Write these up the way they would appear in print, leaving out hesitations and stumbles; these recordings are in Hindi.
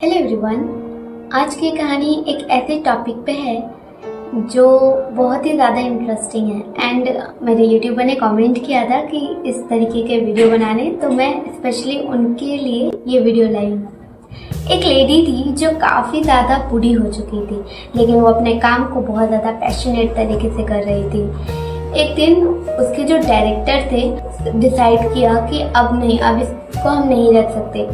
हेलो एवरीवन, आज की कहानी एक ऐसे टॉपिक पे है जो बहुत ही ज़्यादा इंटरेस्टिंग है एंड मेरे यूट्यूबर ने कमेंट किया था कि इस तरीके के वीडियो बनाने, तो मैं स्पेशली उनके लिए ये वीडियो लाई हूँ। एक लेडी थी जो काफ़ी ज़्यादा बूढ़ी हो चुकी थी, लेकिन वो अपने काम को बहुत ज़्यादा पैशनेट तरीके से कर रही थी। एक दिन उसके जो डायरेक्टर थे डिसाइड किया कि अब नहीं, अब इसको हम नहीं रख सकते।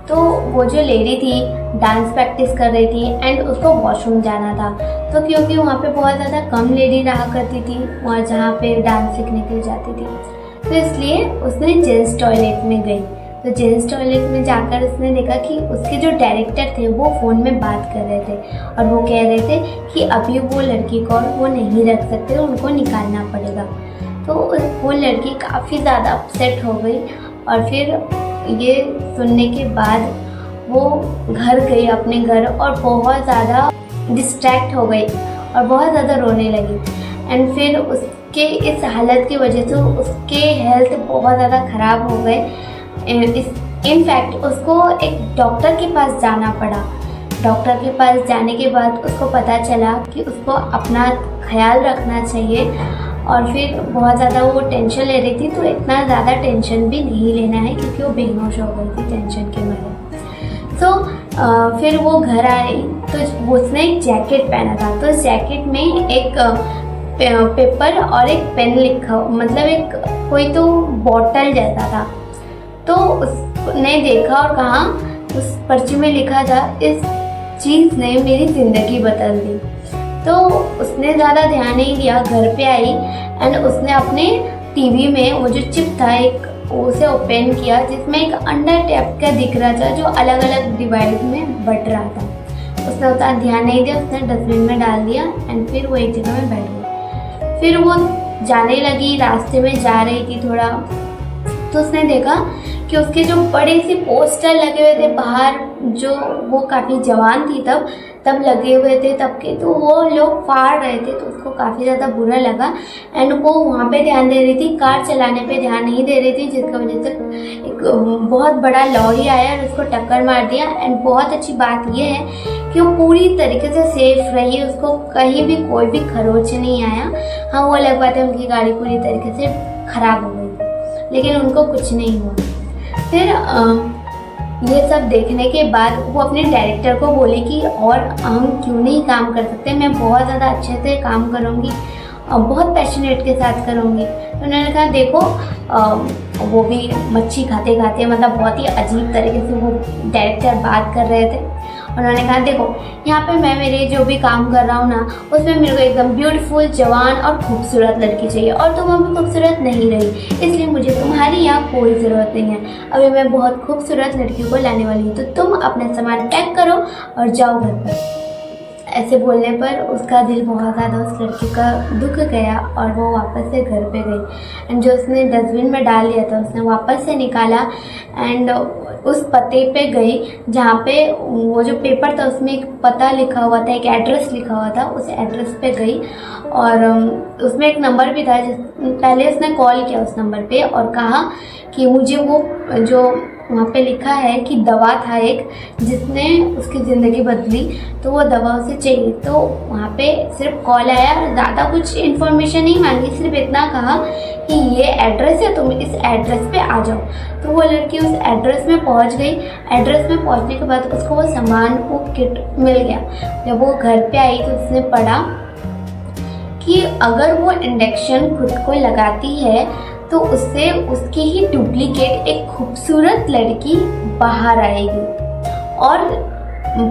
तो वो जो लेडी थी डांस प्रैक्टिस कर रही थी एंड उसको वॉशरूम जाना था। तो क्योंकि वहाँ पे बहुत ज़्यादा कम लेडी रहा करती थी वहाँ जहाँ पे डांस सीखने के लिए जाती थी, तो इसलिए उसने जेंट्स टॉयलेट में गई। तो जेंट्स टॉयलेट में जाकर उसने देखा कि उसके जो डायरेक्टर थे वो फ़ोन में बात कर रहे थे और वो कह रहे थे कि अभी वो लड़की को वो नहीं रख सकते, उनको निकालना पड़ेगा। तो वो लड़की काफ़ी ज़्यादा अपसेट हो गई और फिर ये सुनने के बाद वो घर गई अपने घर और बहुत ज़्यादा डिस्ट्रैक्ट हो गई और बहुत ज़्यादा रोने लगी। एंड फिर उसके इस हालत की वजह से उसके हेल्थ बहुत ज़्यादा ख़राब हो गए। इनफैक्ट उसको एक डॉक्टर के पास जाना पड़ा। डॉक्टर के पास जाने के बाद उसको पता चला कि उसको अपना ख्याल रखना चाहिए और फिर बहुत ज़्यादा वो टेंशन ले रही थी, तो इतना ज़्यादा टेंशन भी नहीं लेना है क्योंकि वो बेहोश हो गई थी टेंशन के मारे। तो फिर वो घर आई तो उसने एक जैकेट पहना था। तो इस जैकेट में एक पेपर और एक पेन लिखा, मतलब एक कोई तो बॉटल जैसा था। तो उसने देखा और कहा, उस पर्ची में लिखा था, इस चीज़ ने मेरी ज़िंदगी बदल दी। तो उसने ज़्यादा ध्यान नहीं दिया, घर पे आई एंड उसने अपने टीवी में वो जो चिप था एक उसे ओपन किया जिसमें एक अंडा टाइप का दिख रहा था जो अलग अलग डिवाइस में बट रहा था। उसने उतना ध्यान नहीं दिया, उसने डस्टबिन में डाल दिया एंड फिर वो एक जगह में बैठ गई। फिर वो जाने लगी, रास्ते में जा रही थी थोड़ा, तो उसने देखा कि उसके जो बड़े से पोस्टर लगे हुए थे बाहर, जो वो काफ़ी जवान थी तब लगे हुए थे तब के, तो वो लोग फाड़ रहे थे। तो उसको काफ़ी ज़्यादा बुरा लगा एंड वो वहाँ पे ध्यान दे रही थी, कार चलाने पे ध्यान नहीं दे रही थी, जिसकी वजह से एक बहुत बड़ा लॉरी आया और उसको टक्कर मार दिया। एंड बहुत अच्छी बात ये है कि वो पूरी तरीके से सेफ रही, उसको कहीं भी कोई भी खरोच नहीं आया। हाँ, वो अलग बात है उनकी गाड़ी पूरी तरीके से ख़राब हो गई, लेकिन उनको कुछ नहीं हुआ। फिर ये सब देखने के बाद वो अपने डायरेक्टर को बोली कि और हम क्यों नहीं काम कर सकते, मैं बहुत ज़्यादा अच्छे से काम करूँगी, बहुत पैशनेट के साथ करूँगी। तो उन्होंने कहा देखो, वो भी मच्छी खाते खाते, मतलब बहुत ही अजीब तरीके से वो डायरेक्टर बात कर रहे थे। उन्होंने कहा देखो, यहाँ पे मैं मेरे जो भी काम कर रहा हूँ ना, उसमें मेरे को एकदम ब्यूटीफुल, जवान और खूबसूरत लड़की चाहिए और तुम अभी खूबसूरत नहीं रही, इसलिए मुझे तुम्हारी यहाँ कोई ज़रूरत नहीं है। अभी मैं बहुत खूबसूरत लड़कियों को लाने वाली हूँ, तो तुम अपना सामान पैक करो और जाओ घर पर। ऐसे बोलने पर उसका दिल बहुत ज़्यादा उस लड़की का दुख गया और वो वापस से घर पे गई एंड जो उसने डस्टबिन में डाल दिया था उसने वापस से निकाला एंड उस पते पे गई जहाँ पे वो जो पेपर था उसमें एक पता लिखा हुआ था, एक एड्रेस लिखा हुआ था। उस एड्रेस पे गई और उसमें एक नंबर भी था, पहले उसने कॉल किया उस नंबर पे और कहा कि मुझे वो जो वहाँ पे लिखा है कि दवा था एक जिसने उसकी ज़िंदगी बदली, तो वो दवा उसे चाहिए। तो वहाँ पे सिर्फ कॉल आया, ज़्यादा कुछ इन्फॉर्मेशन नहीं मांगी, सिर्फ इतना कहा कि ये एड्रेस है, तुम इस एड्रेस पे आ जाओ। तो वो लड़की उस एड्रेस में पहुँच गई। एड्रेस में पहुँचने के बाद उसको वो सामान, वो किट मिल गया। जब वो घर पे आई तो उसने पढ़ा कि अगर वो इंजेक्शन खुद को लगाती है तो उससे उसकी ही डुप्लीकेट एक खूबसूरत लड़की बाहर आएगी। और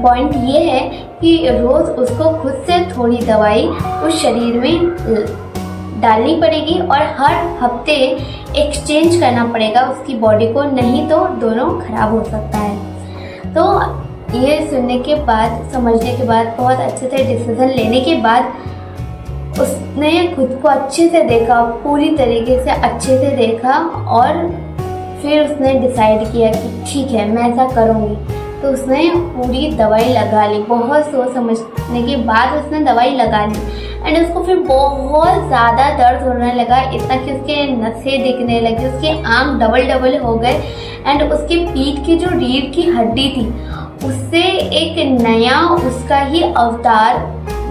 पॉइंट ये है कि रोज़ उसको खुद से थोड़ी दवाई उस शरीर में डालनी पड़ेगी और हर हफ्ते एक्सचेंज करना पड़ेगा उसकी बॉडी को, नहीं तो दोनों खराब हो सकता है। तो ये सुनने के बाद, समझने के बाद, बहुत अच्छे से डिसीजन लेने के बाद उसने खुद को अच्छे से देखा, पूरी तरीके से अच्छे से देखा और फिर उसने डिसाइड किया कि ठीक है मैं ऐसा करूँगी। तो उसने पूरी दवाई लगा ली, बहुत सोच समझने के बाद उसने दवाई लगा ली एंड उसको फिर बहुत ज़्यादा दर्द होने लगा, इतना कि उसके नसें दिखने लगी, उसके आँख डबल हो गए एंड उसके पीठ की जो रीढ़ की हड्डी थी उससे एक नया उसका ही अवतार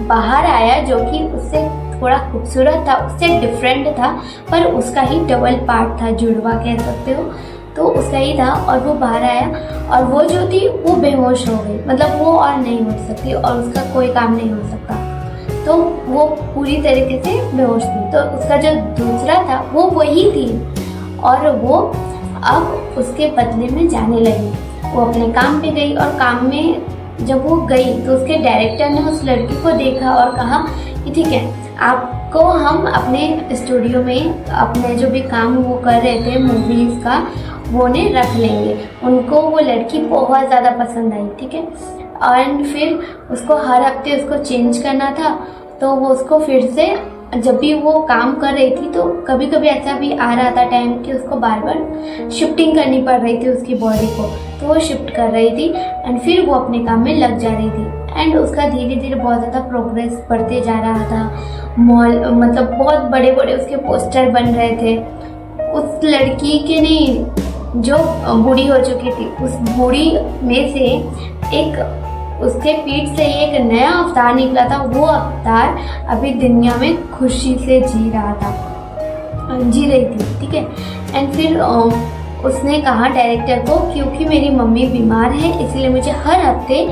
बाहर आया, जो कि उससे थोड़ा खूबसूरत था, उससे डिफरेंट था, पर उसका ही डबल पार्ट था, जुड़वा कह सकते हो, तो उसका ही था। और वो बाहर आया और वो जो थी वो बेहोश हो गई, मतलब वो और नहीं उठ सकती और उसका कोई काम नहीं हो सकता, तो वो पूरी तरीके से बेहोश थी। तो उसका जो दूसरा था वो वही थी और वो अब उसके बदले में जाने लगी। वो अपने काम पे गई और काम में जब वो गई तो उसके डायरेक्टर ने उस लड़की को देखा और कहा कि ठीक है, आपको हम अपने स्टूडियो में अपने जो भी काम वो कर रहे थे मूवीज़ का वो ने रख लेंगे। उनको वो लड़की बहुत ज़्यादा पसंद आई, ठीक है। एंड फिर उसको हर हफ्ते उसको चेंज करना था, तो वो उसको फिर से जब भी वो काम कर रही थी तो कभी कभी ऐसा भी आ रहा था टाइम कि उसको बार बार शिफ्टिंग करनी पड़ रही थी उसकी बॉडी को, तो वो शिफ्ट कर रही थी एंड फिर वो अपने काम में लग जा रही थी। एंड उसका धीरे धीरे बहुत ज़्यादा प्रोग्रेस बढ़ते जा रहा था। मॉल मतलब बहुत बड़े बड़े उसके पोस्टर बन रहे थे। उस लड़की के नहीं जो बूढ़ी हो चुकी थी, उस बूढ़ी में से एक उसके पीठ से एक नया अवतार निकला था। वो अवतार अभी दुनिया में खुशी से जी रही थी, ठीक है। एंड फिर उसने कहा डायरेक्टर को, क्योंकि मेरी मम्मी बीमार है इसलिए मुझे हर हफ्ते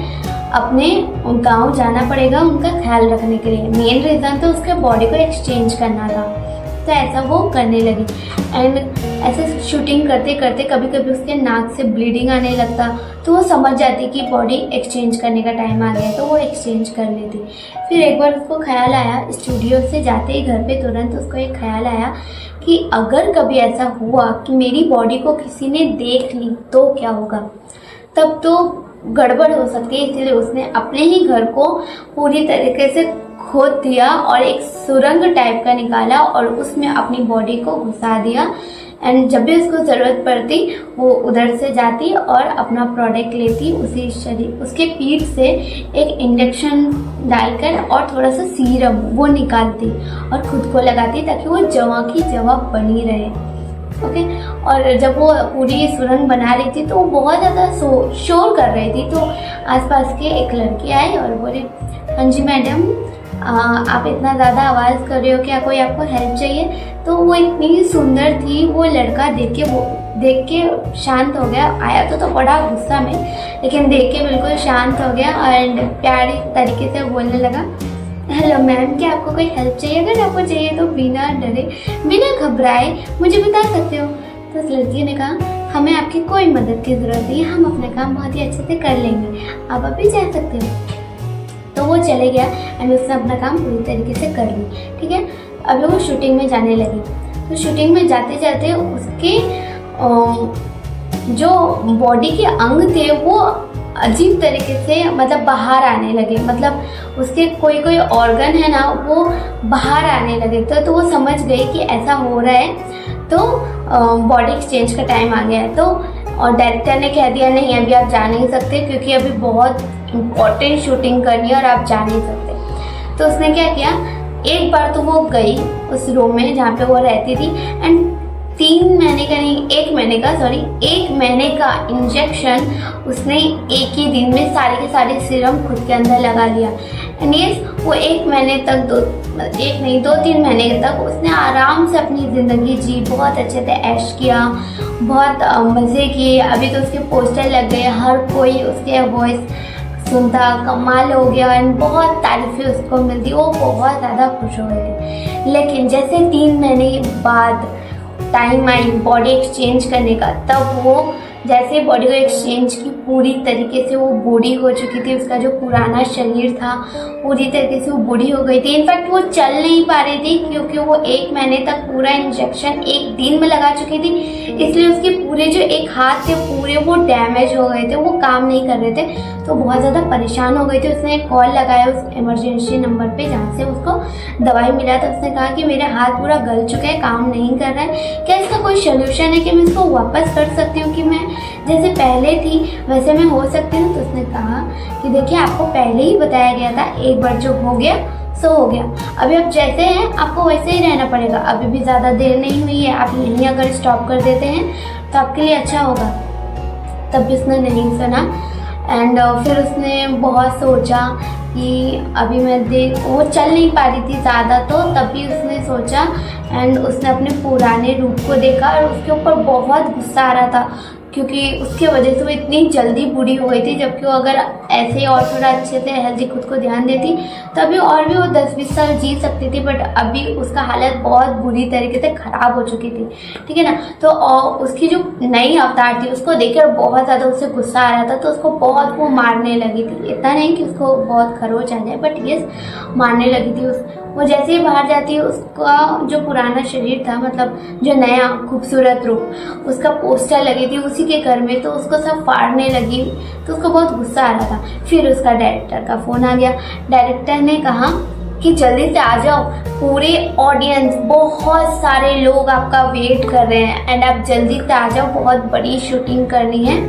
अपने गांव जाना पड़ेगा उनका ख्याल रखने के लिए। मेन रीज़न तो उसके बॉडी को एक्सचेंज करना था, तो ऐसा वो करने लगी। एंड ऐसे शूटिंग करते करते कभी कभी उसके नाक से ब्लीडिंग आने लगता, तो वो समझ जाती कि बॉडी एक्सचेंज करने का टाइम आ गया, तो वो एक्सचेंज कर लेती। फिर एक बार उसको ख्याल आया, स्टूडियो से जाते ही घर पे तुरंत उसको एक ख्याल आया कि अगर कभी ऐसा हुआ कि मेरी बॉडी को किसी ने देख ली तो क्या होगा, तब तो गड़बड़ हो सकती है। इसलिए उसने अपने ही घर को पूरी तरीके से खोद दिया और एक सुरंग टाइप का निकाला और उसमें अपनी बॉडी को घुसा दिया। एंड जब भी उसको ज़रूरत पड़ती वो उधर से जाती और अपना प्रोडक्ट लेती, उसी शरीर उसके पीठ से एक इंजेक्शन डालकर और थोड़ा सा सीरम वो निकालती और खुद को लगाती ताकि वो जवा की जवा बनी रहे, ओके। और जब वो पूरी सुरंग बना रही थी तो वो बहुत ज़्यादा शोर कर रही थी, तो आसपास के एक लड़की आई और बोले, हाँ जी मैडम, आप इतना ज़्यादा आवाज़ कर रहे हो, क्या कोई आपको हेल्प चाहिए? तो वो इतनी सुंदर थी, वो लड़का देख के शांत हो गया। आया तो बड़ा गुस्सा में, लेकिन देख के बिल्कुल शांत हो गया एंड प्यारी तरीके से बोलने लगा, हेलो मैम, क्या आपको कोई हेल्प चाहिए? अगर आपको चाहिए तो बिना डरे बिना घबराए मुझे बता सकते हो। तो उस लड़की ने कहा, हमें आपकी कोई मदद की ज़रूरत नहीं है, हम अपना काम बहुत ही अच्छे से कर लेंगे, आप अभी जा सकते हो। तो वो चले गया एंड उसने अपना काम पूरी तरीके से कर ली, ठीक है। अभी वो शूटिंग में जाने लगी, तो शूटिंग में जाते जाते उसके जो बॉडी के अंग थे वो अजीब तरीके से मतलब बाहर आने लगे, मतलब उसके कोई ऑर्गन है ना वो बाहर आने लगे। तो वो समझ गई कि ऐसा हो रहा है, तो बॉडी एक्सचेंज का टाइम आ गया है। तो और डायरेक्टर ने कह दिया, नहीं अभी आप जा नहीं सकते क्योंकि अभी बहुत इम्पोर्टेंट शूटिंग करनी है और आप जा नहीं सकते। तो उसने क्या किया, एक बार तो वो गई उस रूम में जहाँ पे वो रहती थी एंड 1 महीने का इंजेक्शन उसने एक ही दिन में सारे के सारे सीरम खुद के अंदर लगा लिया। एंड वो 1 महीने तक 2-3 महीने तक उसने आराम से अपनी ज़िंदगी जी, बहुत अच्छे से ऐश किया, बहुत मज़े किए। अभी तो उसके पोस्टर लग गए, हर कोई उसके वॉइस सुनता, कमाल हो गया एंड बहुत तारीफें उसको मिलती, वो बहुत ज़्यादा खुश हो गई थी। लेकिन जैसे 3 महीने बाद टाइम आई बॉडी एक्सचेंज करने का, तब वो जैसे बॉडी को एक्सचेंज की पूरी तरीके से वो बूढ़ी हो चुकी थी। उसका जो पुराना शरीर था पूरी तरीके से वो बूढ़ी हो गई थी। इनफैक्ट वो चल नहीं पा रही थी क्योंकि वो 1 महीने तक पूरा इंजेक्शन एक दिन में लगा चुकी थी, इसलिए उसके पूरे जो एक हाथ थे पूरे वो डैमेज हो गए थे, वो काम नहीं कर रहे थे। तो बहुत ज़्यादा परेशान हो गई थी। उसने एक कॉल लगाया उस इमरजेंसी नंबर पे जहाँ से उसको दवाई मिला। तो उसने कहा कि मेरा हाथ पूरा गल चुका है, काम नहीं कर रहा है, क्या इसका कोई सोल्यूशन है कि मैं इसको वापस कर सकती हूँ कि मैं जैसे पहले थी वैसे मैं हो सकती हूँ? तो उसने कहा कि देखिए, आपको पहले ही बताया गया था, एक बार जो हो गया सो हो गया, अभी आप जैसे हैं आपको वैसे ही रहना पड़ेगा। अभी भी ज़्यादा देर नहीं हुई है, आप यहीं अगर स्टॉप कर देते हैं तो आपके लिए अच्छा होगा। तब भी उसने नहीं सुना एंड फिर उसने बहुत सोचा कि अभी मैं वो चल नहीं पा रही थी ज़्यादा, तो तभी उसने सोचा एंड उसने अपने पुराने रूप को देखा और उसके ऊपर बहुत गुस्सा आ रहा था, क्योंकि उसके वजह से वो इतनी जल्दी बूढ़ी हो गई थी। जबकि वो अगर ऐसे ही और थोड़ा अच्छे से हेल्दी खुद को ध्यान देती तभी और भी वो 10-20 साल जी सकती थी, बट अभी उसका हालत बहुत बुरी तरीके से ख़राब हो चुकी थी, ठीक है ना। तो उसकी जो नई अवतार थी उसको देखकर बहुत ज़्यादा उससे गुस्सा आ रहा था, तो उसको बहुत वो मारने लगी थी। इतना नहीं कि उसको बहुत खरोच आ जाए, बट यस मारने लगी थी। वो जैसे ही बाहर जाती है उसका जो पुराना शरीर था, मतलब जो नया खूबसूरत रूप, उसका पोस्टर लगी थी उसी के घर में, तो उसको सब फाड़ने लगी, तो उसको बहुत गुस्सा आ रहा था। फिर उसका डायरेक्टर का फ़ोन आ गया। डायरेक्टर ने कहा कि जल्दी से आ जाओ, पूरे ऑडियंस बहुत सारे लोग आपका वेट कर रहे हैं एंड आप जल्दी से आ जाओ, बहुत बड़ी शूटिंग करनी है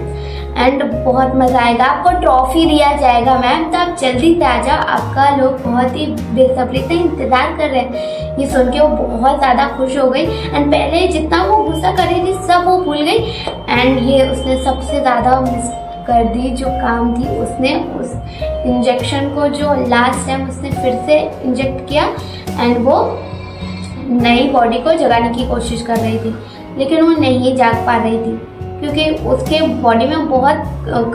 एंड बहुत मज़ा आएगा, आपको ट्रॉफी दिया जाएगा मैम, तो आप जल्दी से आ जाओ, आपका लोग बहुत ही बेसब्री से इंतज़ार कर रहे हैं। ये सुन के वो बहुत ज़्यादा खुश हो गई एंड पहले जितना वो गुस्सा कर रही थी सब वो भूल गई। एंड ये उसने सबसे ज़्यादा मिस कर दी जो काम थी, उसने उस इंजेक्शन को जो लास्ट टाइम उसने फिर से इंजेक्ट किया एंड वो नई बॉडी को जगाने की कोशिश कर रही थी, लेकिन वो नहीं जाग पा रही थी क्योंकि उसके बॉडी में बहुत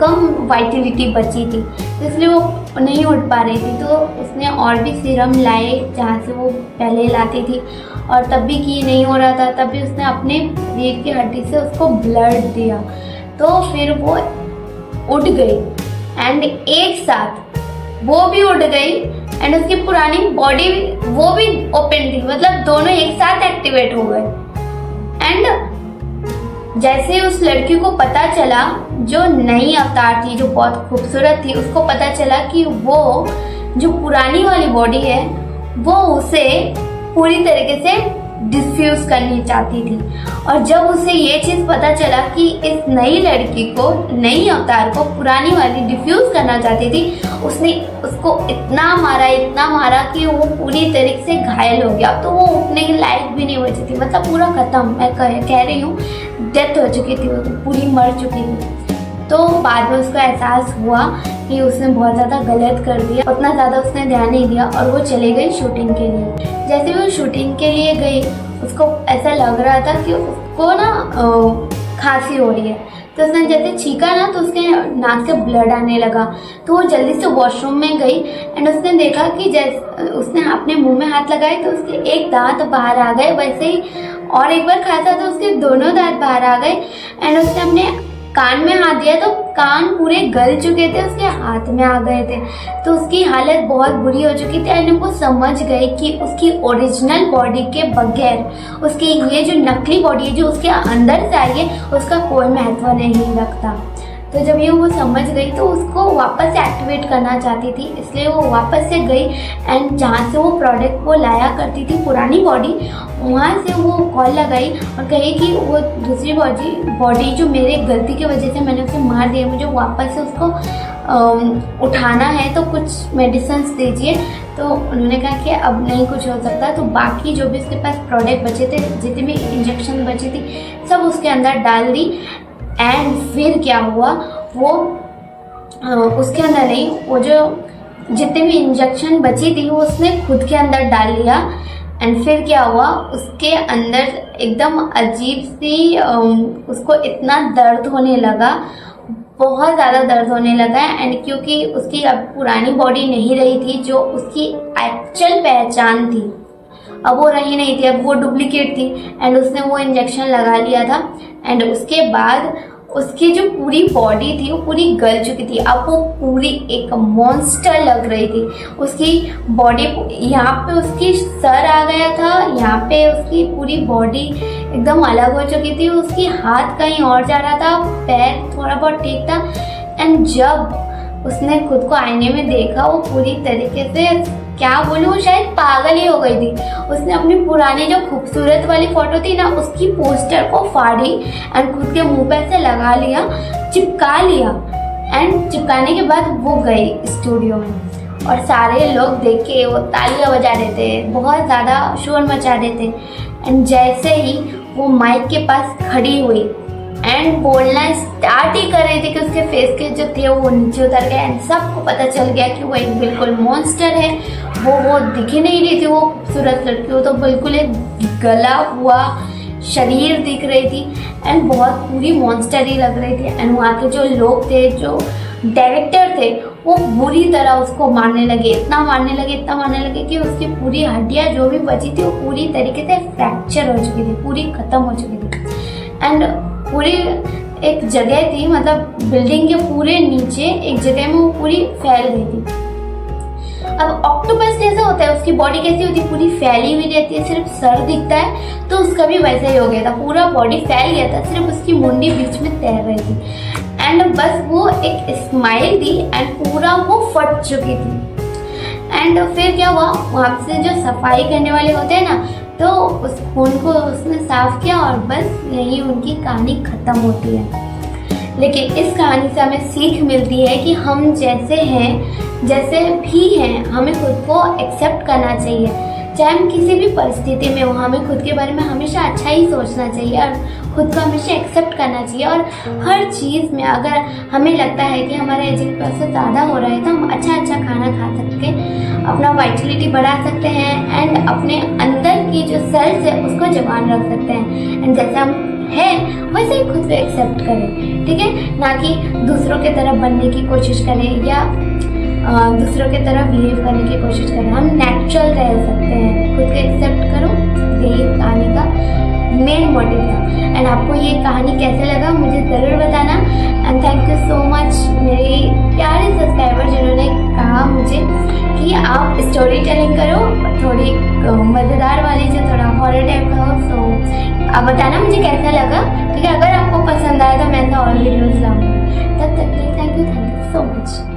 कम वाइटलिटी बची थी, इसलिए वो नहीं उठ पा रही थी। तो उसने और भी सीरम लाए जहाँ से वो पहले लाती थी, और तब भी कि नहीं हो रहा था, तब भी उसने अपने रीढ़ की हड्डी से उसको ब्लड दिया, तो फिर वो उठ गई एंड एक साथ वो भी उठ गई एंड उसकी पुरानी बॉडी वो भी ओपन थी, मतलब दोनों एक साथ एक्टिवेट हो गए। एंड जैसे उस लड़की को पता चला, जो नई अवतार थी जो बहुत खूबसूरत थी, उसको पता चला कि वो जो पुरानी वाली बॉडी है वो उसे पूरी तरीके से डिफ्यूज करनी चाहती थी। और जब उसे ये चीज़ पता चला कि इस नई लड़की को, नई अवतार को पुरानी वाली डिफ्यूज करना चाहती थी, उसने उसको इतना मारा कि वो पूरी तरीके से घायल हो गया। तो वो उठने के लायक भी नहीं बची थी, मतलब पूरा ख़त्म, मैं कह रही हूँ डेथ हो चुकी थी, वो पूरी मर चुकी थी। तो बाद में उसको एहसास हुआ कि उसने बहुत ज़्यादा गलत कर दिया, उतना ज़्यादा उसने ध्यान नहीं दिया और वो चली गई शूटिंग के लिए। जैसे वो शूटिंग के लिए गई, उसको ऐसा लग रहा था कि उसको ना खांसी हो रही है, तो उसने जैसे छींका ना तो उसके नाक से ब्लड आने लगा। तो वो जल्दी से वॉशरूम में गई एंड उसने देखा कि जैसे उसने अपने मुंह में हाथ लगाए तो उसके एक दांत बाहर आ गए, वैसे ही और एक बार खांसा तो उसके दोनों दांत बाहर आ गए। एंड उसने अपने कान में हाथ दिया तो कान पूरे गल चुके थे, उसके हाथ में आ गए थे, तो उसकी हालत बहुत बुरी हो चुकी थी। एंड वो समझ गए कि उसकी ओरिजिनल बॉडी के बगैर उसकी ये जो नकली बॉडी है जो उसके अंदर से आई है उसका कोई महत्व नहीं रखता। तो जब ये वो समझ गई तो उसको वापस से एक्टिवेट करना चाहती थी, इसलिए वो वापस से गई एंड जहाँ से वो प्रोडक्ट वो लाया करती थी पुरानी बॉडी, वहाँ से वो कॉल लगाई और कही कि वो दूसरी बॉडी जो मेरे गलती की वजह से मैंने उसे मार दिया, मुझे वापस से उसको उठाना है, तो कुछ मेडिसिन दीजिए। तो उन्होंने कहा कि अब नहीं कुछ हो सकता, तो बाकी जो भी उसके पास प्रोडक्ट बचे थे, जितने भी इंजेक्शन बची थी, सब उसके अंदर डाल दी। एंड फिर क्या हुआ, वो उसके अंदर नहीं, वो जो जितने भी इंजेक्शन बची थी वो उसने खुद के अंदर डाल लिया। एंड फिर क्या हुआ, उसके अंदर एकदम अजीब सी उसको इतना दर्द होने लगा, बहुत ज़्यादा दर्द होने लगा। एंड क्योंकि उसकी अब पुरानी बॉडी नहीं रही थी जो उसकी एक्चुअल पहचान थी, अब वो रही नहीं थी, अब वो डुप्लीकेट थी। एंड उसने वो इंजेक्शन लगा लिया था एंड उसके बाद उसकी जो पूरी बॉडी थी वो पूरी गल चुकी थी, अब वो पूरी एक मॉन्स्टर लग रही थी। उसकी बॉडी, यहाँ पे उसकी सर आ गया था, यहाँ पे उसकी पूरी बॉडी एकदम अलग हो चुकी थी, उसकी हाथ कहीं और जा रहा था, पैर थोड़ा बहुत ठीक था। एंड जब उसने खुद को आईने में देखा, वो पूरी तरीके से, क्या बोलूँ, शायद पागल ही हो गई थी। उसने अपनी पुरानी जो खूबसूरत वाली फोटो थी ना, उसकी पोस्टर को फाड़ी एंड खुद के मुंह पे ऐसे लगा लिया, चिपका लिया। एंड चिपकाने के बाद वो गई स्टूडियो में और सारे लोग देख के वो तालियां बजा रहे थे, बहुत ज़्यादा शोर मचा रहे थे। एंड जैसे ही वो माइक के पास खड़ी हुई एंड बोलना स्टार्ट ही कर रही थी कि उसके फेस के जो थे वो नीचे उतर गए एंड सबको पता चल गया कि वो एक बिल्कुल मॉन्स्टर है। वो दिख ही नहीं रही थी वो खूबसूरत लड़की, वो तो बिल्कुल एक गला हुआ शरीर दिख रही थी एंड बहुत पूरी मॉन्स्टर ही लग रही थी। एंड वहाँ के जो लोग थे, जो डायरेक्टर थे, वो बुरी तरह उसको मारने लगे, इतना मारने लगे कि उसकी पूरी हड्डियाँ जो भी बची थी वो पूरी तरीके से फ्रैक्चर हो चुकी थी, पूरी खत्म हो चुकी थी। एंड पूरी एक जगह थी, मतलब बिल्डिंग के पूरे नीचे एक जगह में वो पूरी फैल गई थी। अब ऑक्टोपस जैसा होता है, उसकी बॉडी कैसी होती है, पूरी फैली हुई रहती है, सिर्फ सर दिखता है, तो उसका भी वैसा ही हो गया था, पूरा बॉडी फैल गया था, सिर्फ उसकी मुंडी बीच में तैर रही थी। एंड बस वो एक स्माइल दी एंड पूरा वो फट चुकी थी। एंड फिर क्या हुआ, वहाँ से जो सफाई करने वाले होते हैं ना, तो उस खून को उसने साफ किया और बस यही उनकी कहानी खत्म होती है। लेकिन इस कहानी से हमें सीख मिलती है कि हम जैसे हैं, जैसे भी हैं, हमें खुद को एक्सेप्ट करना चाहिए। चाहे हम किसी भी परिस्थिति में हो, हमें खुद के बारे में हमेशा अच्छा ही सोचना चाहिए और खुद को हमेशा एक्सेप्ट करना चाहिए। और हर चीज़ में अगर हमें लगता है कि हमारा एजिंग प्रोसेस ज़्यादा हो रहा है, तो हम अच्छा खाना खा सकते हैं, अपना वाइटलिटी बढ़ा सकते हैं एंड अपने अंदर की जो सेल्स है उसको जवान रख सकते हैं। एंड जैसा हम है वैसे ही खुद को एक्सेप्ट करें, ठीक है, ना कि दूसरों की तरह बनने की कोशिश करें या दूसरों की तरह बिहेव करने की कोशिश करें। हम नेचुरल रह सकते हैं, खुद को एक्सेप्ट करो। यही कहानी का मेन मोटिव था। एंड आपको ये कहानी कैसे लगा मुझे ज़रूर बताना। And thank you so much मेरे प्यारे सब्सक्राइबर जिन्होंने कहा मुझे कि आप स्टोरी टेलिंग करो, थोड़ी मज़ेदार वाली, जो थोड़ा हॉरर टाइप का हो। तो आप बताना मुझे कैसा लगा, ठीक है। अगर आपको पसंद आया तो मैं ऐसा और वीडियोज़ लाऊंगी। तब तक के लिए थैंक यू सो मच।